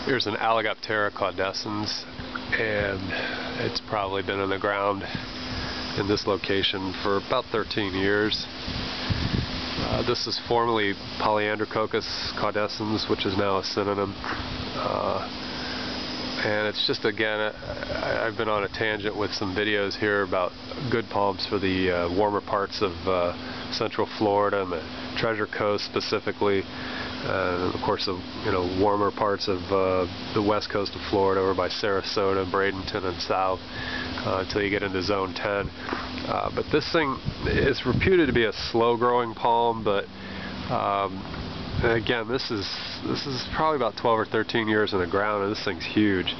Here's an Allagoptera caudescens, and it's probably been in the ground in this location for about 13 years. This is formerly Allagoptera caudescens, which is now a synonym. And it's just, again, I've been on a tangent with some videos here about good palms for the warmer parts of Central Florida and the Treasure Coast specifically. Of course, the warmer parts of the west coast of Florida, over by Sarasota, Bradenton, and south, until you get into Zone 10. But this thing is reputed to be a slow-growing palm, but again, this is probably about 12 or 13 years in the ground, and this thing's huge.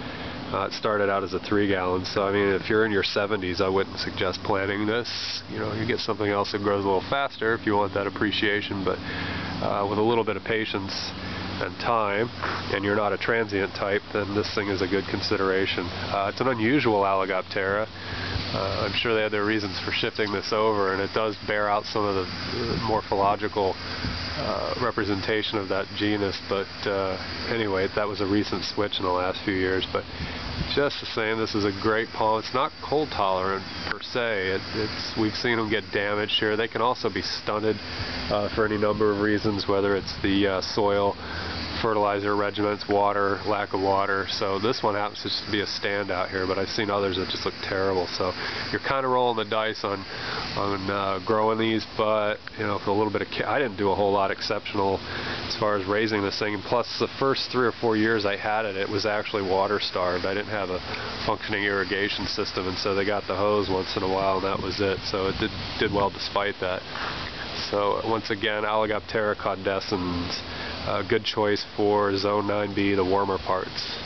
It started out as a 3-gallon, so I mean, if you're in your 70s, I wouldn't suggest planting this. You get something else that grows a little faster if you want that appreciation, but with a little bit of patience and time, and you're not a transient type, then this thing is a good consideration. It's an unusual Allagoptera. I'm sure they had their reasons for shifting this over, and it does bear out some of the morphological representation of that genus, but anyway, that was a recent switch in the last few years. But just the same, this is a great palm. It's not cold tolerant per se. We've seen them get damaged here. They can also be stunted for any number of reasons, whether it's the soil, fertilizer regimens, water, lack of water. So this one happens to just be a standout here, but I've seen others that just look terrible. So you're kind of rolling the dice on growing these, but for a little bit of I didn't do a whole lot exceptional as far as raising this thing. And plus, the first 3 or 4 years I had it, it was actually water starved. I didn't have a functioning irrigation system, and so they got the hose once in a while, and that was it. So it did well despite that. So once again, Allagoptera caudescens, good choice for Zone 9B, the warmer parts.